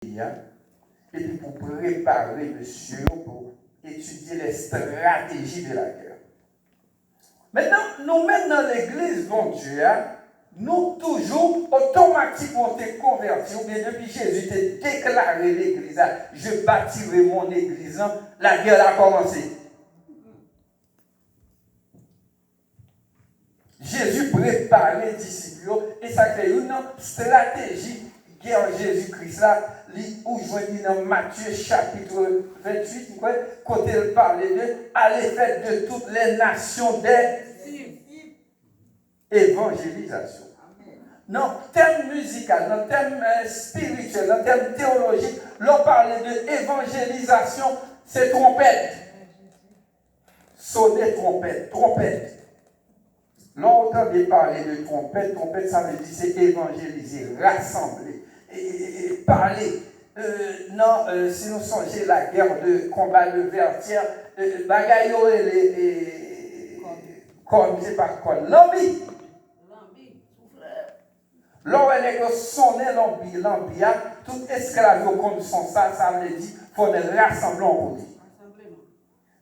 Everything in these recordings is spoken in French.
et puis pour préparer monsieur pour étudier les stratégies de la guerre. Maintenant, nous-mêmes dans l'église, mon Dieu, nous toujours automatiquement été convertis, ou bien depuis Jésus t'a déclaré l'église, je bâtirai mon église, la guerre a commencé. Jésus prépare les disciples et ça fait une stratégie qui est en Jésus-Christ là, où je vois dans Matthieu chapitre 28, côté il parle de aller faire de toutes les nations des évangélisations. Dans le thème musical, dans le thème spirituel, dans le thème théologique, l'on parle de évangélisation, c'est trompette. Sonner trompette, trompette. L'on entend parler de trompette, trompette ça veut dire c'est évangéliser, rassembler, et parler. Si nous songeons la guerre de combat de Vertière, bagaille et comme je ne sais pas quoi, l'ambi. Lorsque les sonner l'ambi, tout esclave comme son ça veut dire qu'il faut nous rassembler en côté.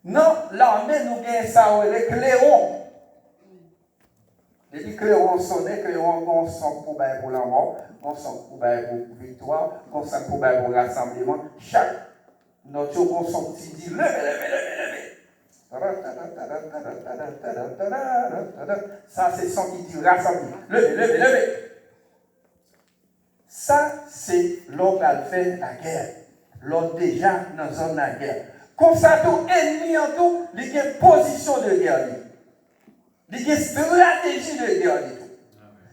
Non, l'armée nous gagne ça, les clairons. Depuis que on sonne, que on sent pour la mort, on sent pour la victoire, on sent pour le rassemblement, chaque notre on sent qui dit levez. Ça c'est son qui dit rassemblement. Levez. Ça c'est l'homme qui a fait la guerre. L'homme déjà dans zone la guerre. Comme ça tout ennemi en tout, il y a une position de guerre. Il y a une stratégie de guerre.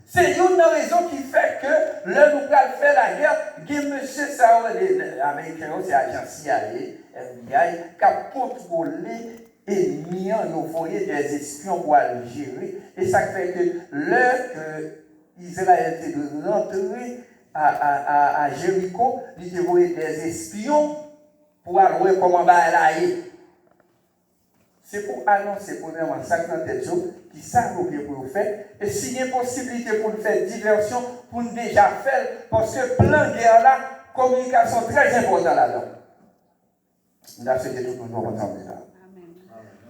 C'est une raison qui fait que le nous avons fait la guerre, il y a M. Saoul, les Américains, c'est l'agent CIA, FBI, qui a contrôlé et mis en envoyé des espions pour aller gérer. Et ça fait que Israël était rentré à Jéricho, il a envoyé des espions pour aller voir comment elle a été. C'est pour annoncer premièrement ça dans tête qui savent ce que vous faire. Et s'il y a une possibilité pour nous faire diversion, pour nous déjà faire, parce que plan de guerre là, communication très importante là-dedans. Là, c'était tout le monde ensemble là.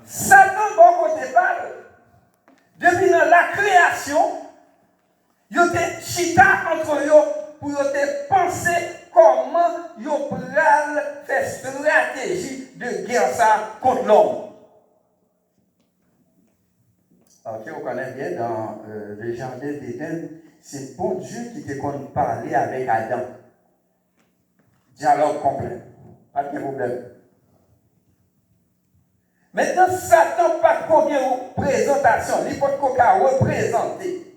Satan, bon côté parle, depuis la création, il y a des chita entre eux pour penser comment ils pourraient faire stratégie de guerre ça contre l'homme. Ok, on connaît bien dans le jardin d'Éden, c'est bon Dieu qui te compte parler avec Adam. Dialogue complet. Pas de problème. Maintenant, Satan pas combien de présentation, il peut pas représenter.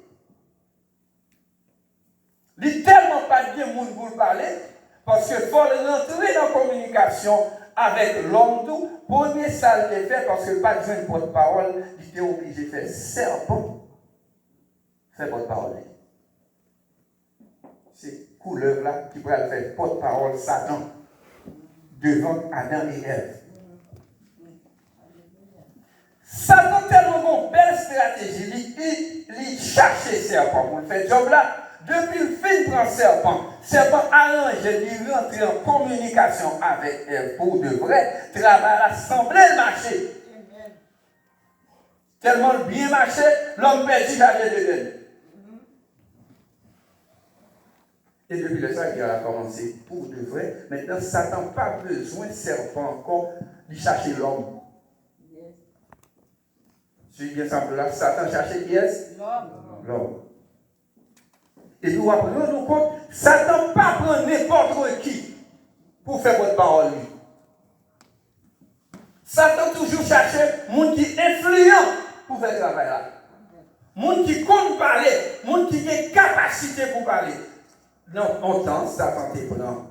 Il n'est tellement pas bien monde pour parler, parce qu'il faut rentrer dans la communication avec l'homme tout. Premier ça le fait parce que pas besoin de porte-parole, il était obligé de faire serpent. Faire porte-parole. C'est couleur là qui pourrait faire porte-parole Satan devant Adam et Ève. Satan tellement bon, belle stratégie, il cherchait serpent pour le faire job là. Depuis le fin prend serpent arrange, il rentre en communication avec elle pour de vrai, travail assembler le marché. Tellement bien marché, l'homme perdu la de Dieu. Et depuis le temps, il a commencé pour de vrai. Maintenant, Satan n'a pas besoin de serpent encore, de chercher l'homme. Si bien simple là, Satan cherchait qui est? L'homme. Et nous apprenons nous compte, Satan ne pas prendre n'importe qui pour faire votre parole. Satan toujours chercher monde qui est influent pour faire le travail là. Monde qui compte parler, monde qui a capacité pour parler. Non, on temps, Satan te prend.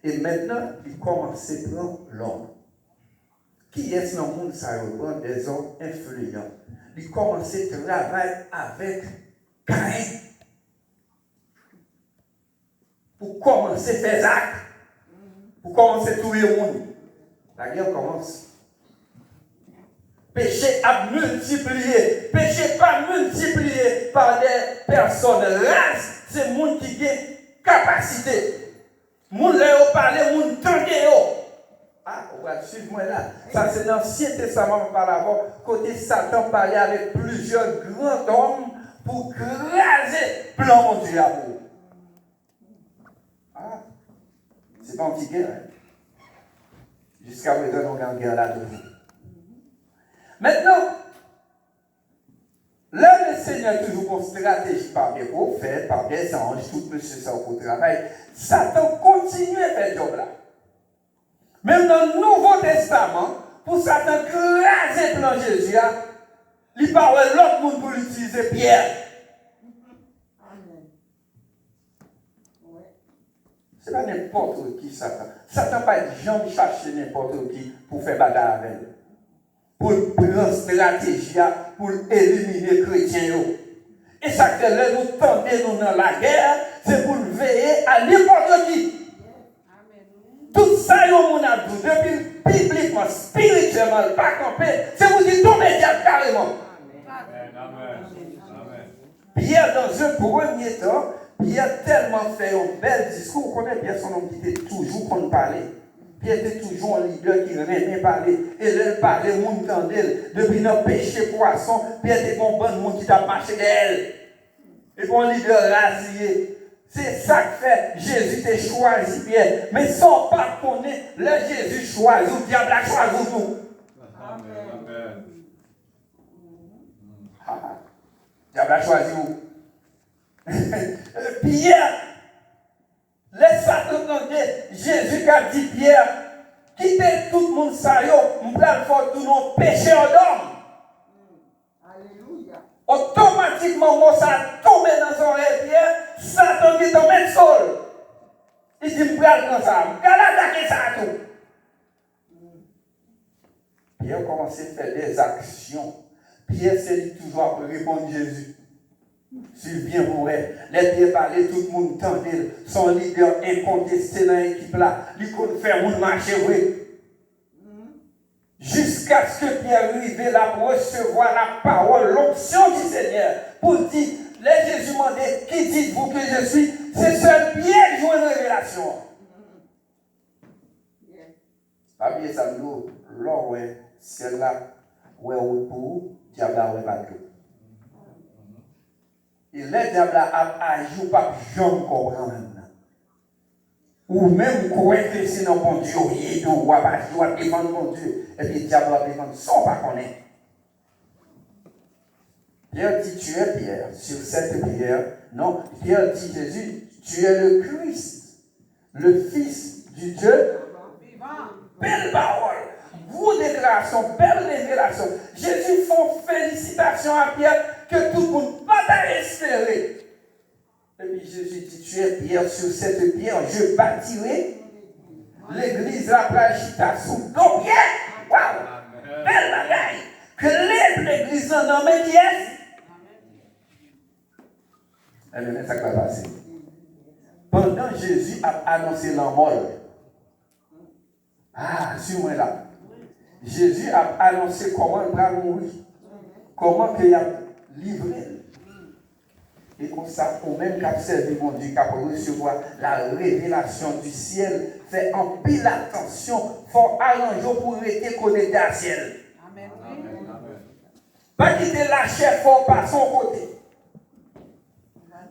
Et maintenant, il commence à prendre l'homme. Qui est-ce dans le monde ça reprend des hommes influents? Il commence à travailler avec Caïn. Pour commencer à faire actes. Pour commencer à tuer le monde. La guerre commence. Péché a multiplié. Péché pas multiplié par des personnes races. C'est le monde qui a capacité. Moun le parler, moun tande yo. Ah, on va suivre moi là. Ça c'est dans l'Ancien Testament par là-bas. Côté Satan parlait avec plusieurs grands hommes pour craser plan mon Dieu à vous. Ah, c'est pas un petit guerre. Hein? Jusqu'à présent, on a une guerre là de vous. Maintenant, là, le Seigneur toujours une stratégie par des prophètes, par des anges, tout monsieur ça au travail. Satan continue à faire ce job-là. Même dans le Nouveau Testament, pour Satan craser le plan Jésus, il parle l'autre monde pour utiliser Pierre. Ce n'est pas n'importe qui Satan. Satan n'a pas jamais cherché n'importe qui pour faire bataille avec lui. Pour prendre stratégie, pour éliminer les chrétiens. Et ça que nous tendons dans la guerre, c'est pour veiller à n'importe qui. Tout ça, on a dit, depuis bibliquement, spirituellement, pas campé, c'est vous dire tomber diable carrément. Pierre, dans un premier temps, Pierre tellement fait un bel discours, on connaît Pierre, son nom qui était toujours qu'on parlait. Pierre était toujours un leader qui aimait parler. Et là, il parlait, le monde entendait. Depuis notre péché poisson, Pierre était un bon monde qui t'a marché d'elle. Et pour un leader rasier. C'est ça que fait Jésus t'a choisi Pierre. Mais sans pas connaître, là Jésus choisit, le diable a choisi tout. Amen. Le diable a choisi où? Pierre, laisse ça entendre. Jésus a dit Pierre, quittez tout le monde ça, on peut faire tout nos péchés en homme. Alléluia. Automatiquement, moi, ça tombe dans son oreille, Pierre, Satan dit dans le sol. Il dit, je vais dans ça, je vais attaquer ça tout. Pierre a commencé à faire des actions. Pierre s'est toujours répondre à Jésus. S'il vient mourir, les Pierre parler, tout le monde tendait, son leader incontesté dans l'équipe là, il compte faire mon marché, oui. Jusqu'à ce que Pierre arrive là pour recevoir la parole, l'onction du Seigneur, pour dire, les Jésus demandait, qui dites-vous que je suis? C'est seul Pierre qui joue une révélation. Pas bien ça, nous, l'or, ouais, celle-là, ouais, au pour, diable, ouais, pas de. Et le diable a agi, pas jamais comprendre. Ou même croire que c'est dans mon Dieu, il doit défendre mon Dieu. Et puis le diable va défendre sans pas connaître. Pierre dit, tu es Pierre, sur cette pierre. Non, Pierre dit, Jésus, tu es le Christ, le Fils du Dieu vivant. Belle parole. Vous déclaration, belle révélation. Jésus fait félicitations à Pierre que tout le monde va t'espérer. Et puis Jésus dit, tu es Pierre, sur cette pierre, je bâtirai l'église la plagita sous ton pied. Waouh! Belle bagaille! Que l'église en nomme qui est. Et maintenant, ça va passer. Pendant Jésus a annoncé la mort. Ah, suis-moi là. Jésus a annoncé comment il va mourir. Comment il a livré. Et comme ça, au même qu'à servir mon Dieu, qu'à recevoir la révélation du ciel, fait en pile attention, faut arranger pour rester connecté à ciel. Amen. Pas quitter la chair, faut pas son côté.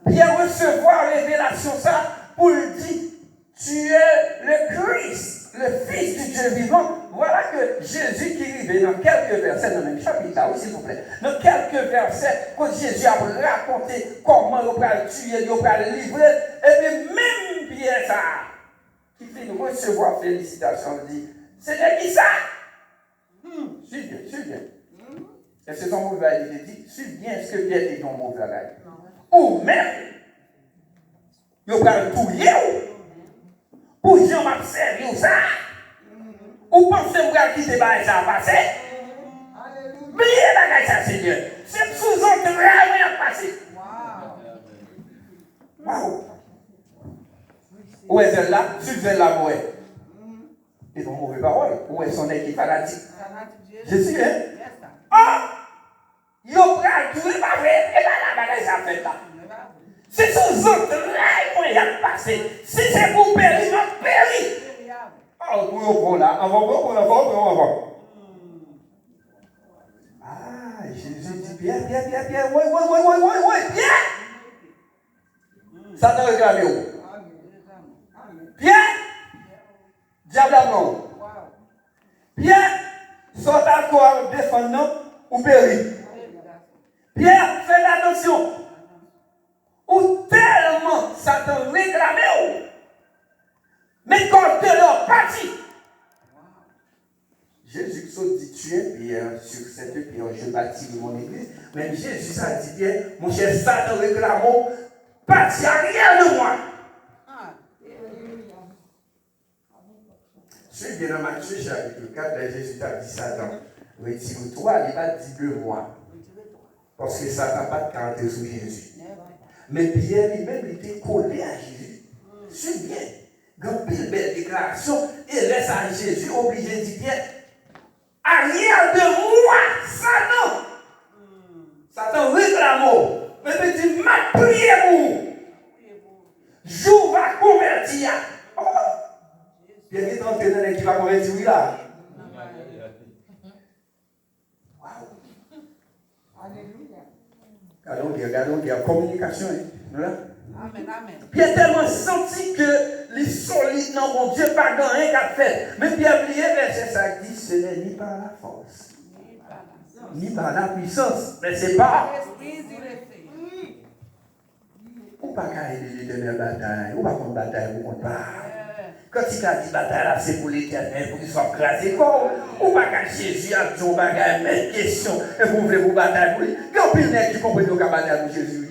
Bien recevoir la révélation, ça, pour dire, tu es le Christ, le Fils du Dieu vivant. Voilà que Jésus qui arrive dans quelques versets, dans le même chapitre, là, s'il vous plaît, dans quelques versets, quand Jésus a raconté comment il va tuer, il va livrer, et puis même Pierre, ça, qui fait recevoir félicitations, dit, c'est qui ça? Suis bien. Et c'est ton mauvais, il dit, suis bien ce que Pierre dit ton mauvais. Ou même, il va tout lier, pour Jean m'a servi ça. Ou pensez que vous avez quitté ça à passer? Oubliez la gueule, ça, Seigneur. C'est sous-entendre rien à passer. Waouh! Où est celle-là? Sur la mouette. Ils ont mauvais parole. Où est son équipe fanatique? Jésus, hein? Ah! Yo pral tout pas vrai, et là la bagaille ça fait là. C'est sous autres là il y a passé. Si c'est pour périr, on périt. Oh, pour là, avant. Ah, Jésus dit Pierre, ouais, Pierre. Satan réclame où? Pierre, diable non. Pierre, sort encore défendant ou périt. Pierre, fais attention. Ou tellement Satan réclame où. Mais quand tu es là, parti. Jésus dit tu es Pierre, sur cette pierre, je bâtis mon église. Mais Jésus a dit Pierre, mon cher Satan réclame, parti arrière de moi. Je suis bien dans Matthieu chapitre 4, là Jésus a dit Satan, retire-toi, il va dire de moi. Parce que Satan n'a pas de caractère sur Jésus. Mais Pierre lui-même, il était collé à Jésus. C'est bien. Quand il belle déclaration, il laisse à Jésus obligé de dire Pierre, arrière de moi, Satan. Satan réclame. Mais il dit, ma prière pour. Jour va convertir. Oh. Pierre est entré dans l'équipe qui va convertir, oui là. Regardons, il y a communication. Amen. Pierre tellement senti que les solides dans mon Dieu, pas dans rien qu'a fait. Mais Pierre oublié, verset 5 dit, ce n'est ni par la force, ni par la puissance, mais c'est par. Ou pas qu'à aider l'éternel bataille, ou pas contre bataille, ou contre pas. Quand il a dit bataille là, c'est pour l'éternel, pour qu'il soit crasé corps. Ou pas qu'à Jésus a dit, on va mettre question, et vous voulez vous bataille pour lui. Quand il y a qui comprend qu'on va bataille pour Jésus.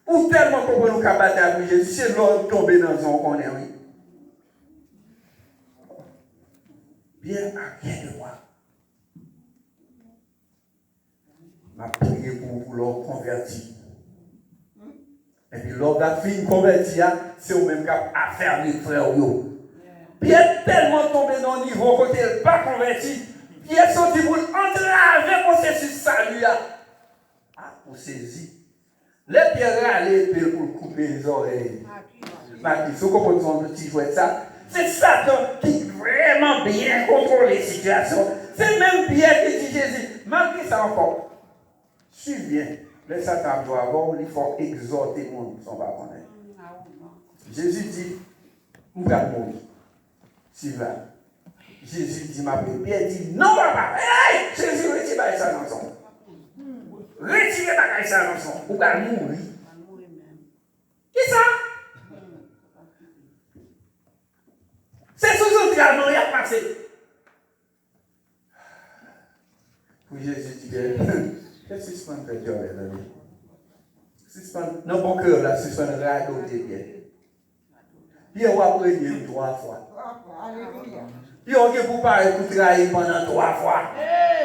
Ou tellement qu'on peut nous bataille pour Jésus, c'est l'homme tombé dans un qu'on est, oui. Bien à rien de moi. Ma prière pour vous l'homme converti. Et puis l'homme a fini converti, c'est au même cas à faire les frères. Pierre tellement tombé dans le niveau quand il n'est pas converti, Pierre sorti pour entraver le processus salut. Ah, pour saisir. Les pierres allaient pour couper les oreilles. Il faut comprendre son petit jouet ça. C'est Satan qui vraiment bien contrôle les situations. C'est même Pierre qui dit Jésus. Malgré ça encore. Suis bien. Le Satan doit avoir, il faut exhorter le monde. On va connaître. Jésus dit, on va mourir. Tu vas. Jésus dit, ma paix. Pierre dit, non, papa. Hey, Jésus, retire ça dans son. Retirez ça dans son. On va mourir. Qui ça? C'est toujours calme, il a passé. Pour Jésus dit, qu'est-ce que suspend que Dieu est donné? Suspend, non, bon cœur, là, suspend le radoté, bien. Puis on va prendre 3 fois. Puis on va pour parler pour trahir pendant 3 fois.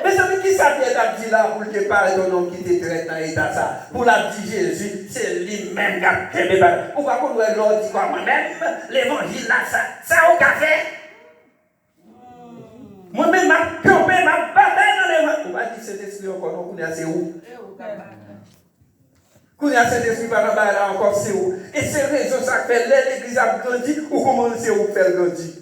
Mais ça veut dire qui ça vient d'abdi là pour te parler d'un homme qui te traite dans l'état ça? Pour l'abdi Jésus, c'est lui-même qui a fait des bagages. On va qu'on doit leur dire quoi moi-même, l'évangile là, ça au café. Moi-même, ma campé, ma bataille dans l'évangile. On va dire cet esprit encore, on est c'est où? Qu'on a cet esprit par là encore, c'est où? Et c'est raison ça fait l'église a grandi ou comment c'est où faire grandir?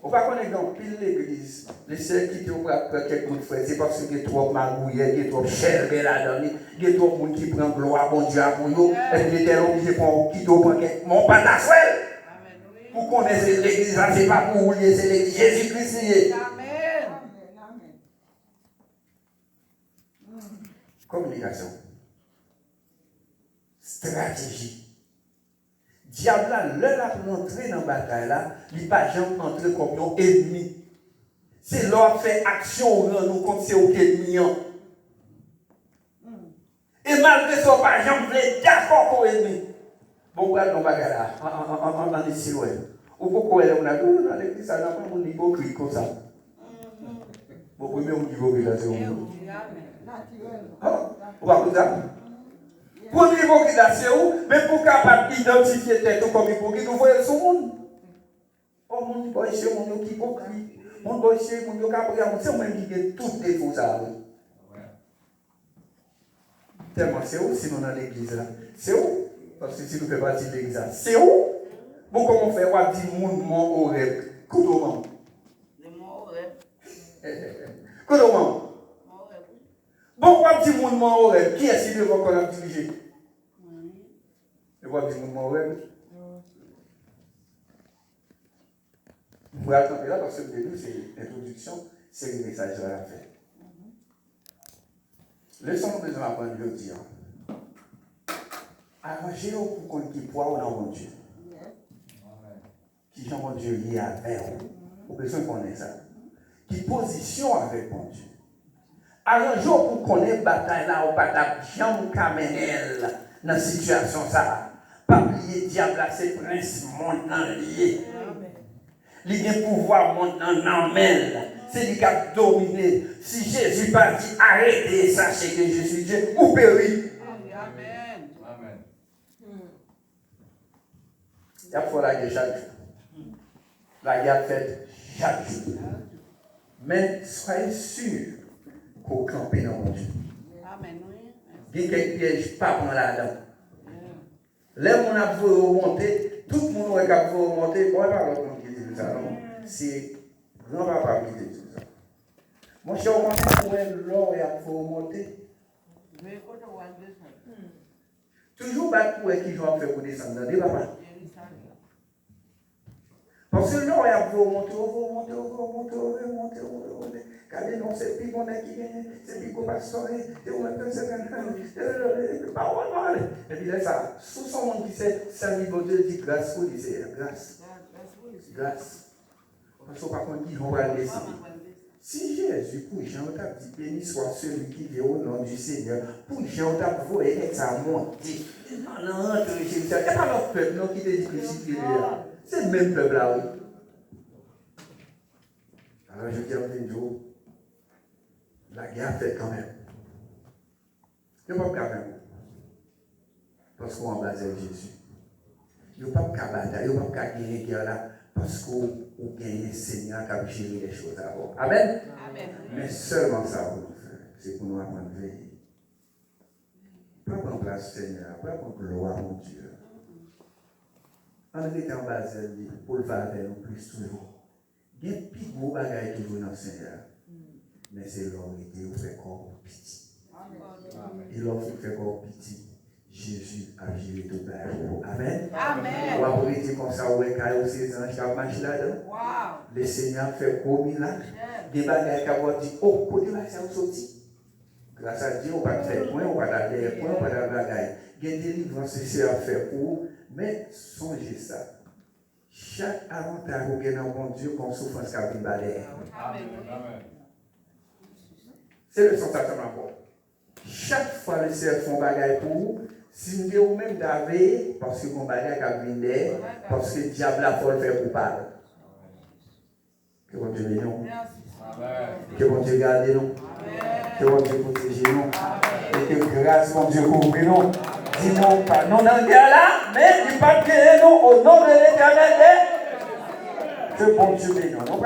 On va connaître dans pile l'église. Les sœurs qui ont pris quelques frères, c'est parce qu'il y a trop magouillés, il y a trop cher là-dedans, il y a trop de monde qui prend gloire, bon Dieu, pour nous. Et puis il est obligé de prendre qui doit prendre mon pantassuel. Pour connaître l'église, ce n'est pas pour oublier, c'est l'église Jésus-Christ. Amen. Communication. Stratégie. Diable là, l'heure pour entrer dans la bataille là, il ne va jamais entrer comme un ennemi. C'est leur fait action nous comme c'est au ennemi. Et malgré ça, pas jamais d'accord avec ennemi. Bon, voilà, on va regarder là, en ici, ouais. Ou pourquoi on a dit, dans l'église, ça n'a pas un hypocrite comme ça. Bon, premier, on dit hypocrite là, c'est où? On va vous ça. Pour l'hypocrite là, c'est où? Mais pour capable d'identifier tête comme hypocrite, vous voyez ce monde. Oh, mon boy, c'est mon hypocrite. mon bossier, mon yoga, c'est moi-même qui ai tout défaut ça. Tellement c'est où si nous dans l'église là? C'est où? Parce que si nous faisons partie de l'église là, c'est où? Bon, comment on fait? On dit mon oreille. Comment? Mon bon, on dit mon oreille. Qui est-ce qui devant qu'on a dirigé? On dit mon oreille. Vous attendez là parce que le début, c'est l'introduction, c'est le message à la fin. Leçon que nous avons appris aujourd'hui. Arrangez-vous pour qu'on ait poids dans mon Dieu. Qui Jean mon Dieu lié avec vous. Vous besoin de connaître ça. Qui position avec mon Dieu. Arrangez-vous pour qu'on ait bataille là, ou pas de Jean Kamenel dans la situation ça. Pas oublier diable là, c'est prince montant lié. Il a un pouvoir montant en mêle. C'est lui qui a dominé. Si Jésus pas dit arrêtez, sachez que je suis Dieu, ou périt. Amen. Amen. Il y a faut la guerre chaque jour. La guerre faite chaque jour. Mais soyez sûr qu'on campe dans mon Dieu. Amen. Il y a quelques pièges pas prendre là-dedans. Là, on a voulu remonter, tout le monde a voulu remonter. Bon, pas l'autre monde qui dit ça, non. C'est grand-papa qui dit ça. Mon cher, on a l'or et a voulu remonter. Toujours battre pour qui doit faire pour descendre dans les papas. Parce que l'or a voulu remonter. Regardez, non, c'est plus qu'on a qui gagne, c'est plus qu'on va se sauver, c'est où même c'est pas. Et puis là, ça, sous son monde qui sait, servir mon Dieu dit grâce pour lui, c'est grâce. Grâce. Parce qu'on ne peut pas va laisser. Si Jésus, pour Jean, t'a dit, béni soit celui qui vient au nom du Seigneur, pour Jean, t'a voué que ça monte. Non, c'est pas notre peuple, non, qui te dit que c'est le même peuple là, oui. Alors je dis un jour, la guerre fait quand même. Il n'y a pas de même. Parce qu'on a basé Jésus. Il n'y a pas de bataille, il n'y a pas de gagner guerre là. Parce qu'on gagne le Seigneur qui a géré les choses avant. Amen. Amen. Mais seulement ça pour nous faire. C'est pour nous apprendre à veiller. Pas prendre place Seigneur, pas prendre gloire mon Dieu. On est en basé pour le faire avec nous plus toujours. Il y a un plus gros bagage toujours dans le Seigneur. Mais c'est l'homme qui fait corps petit. Et l'homme qui fait corps petit, Jésus a géré tout ça. Amen. Amen. On va vous dire comme ça, ouais, quand vous ces anges qui marchent là-dedans, le Seigneur fait gros miracle. Des bagages qui vont dire, oh, côté là, ça vous sorti. Grâce à Dieu, on va faire point, on va faire point, on va faire bagages. Il y a des délivrance, c'est à faire pour, mais songez ça. Chaque avantage que vous avez dans mon Dieu, qu'on souffre en scapine balai. Amen. C'est le sensation encore. Chaque fois le Seigneur fait un bagage pour vous, si vous avez même d'avoir, parce que mon bagage a venu, parce que le diable a fait faire coupable. Que bon Dieu bénisse nous. Que bon Dieu garde nous. Que bon Dieu protège nous. Et que grâce mon Dieu couvre nous. Dis-nous pas non dans le guerre là, mais du pas de nous au nom de l'Éternel. Que bon Dieu bénisse nous.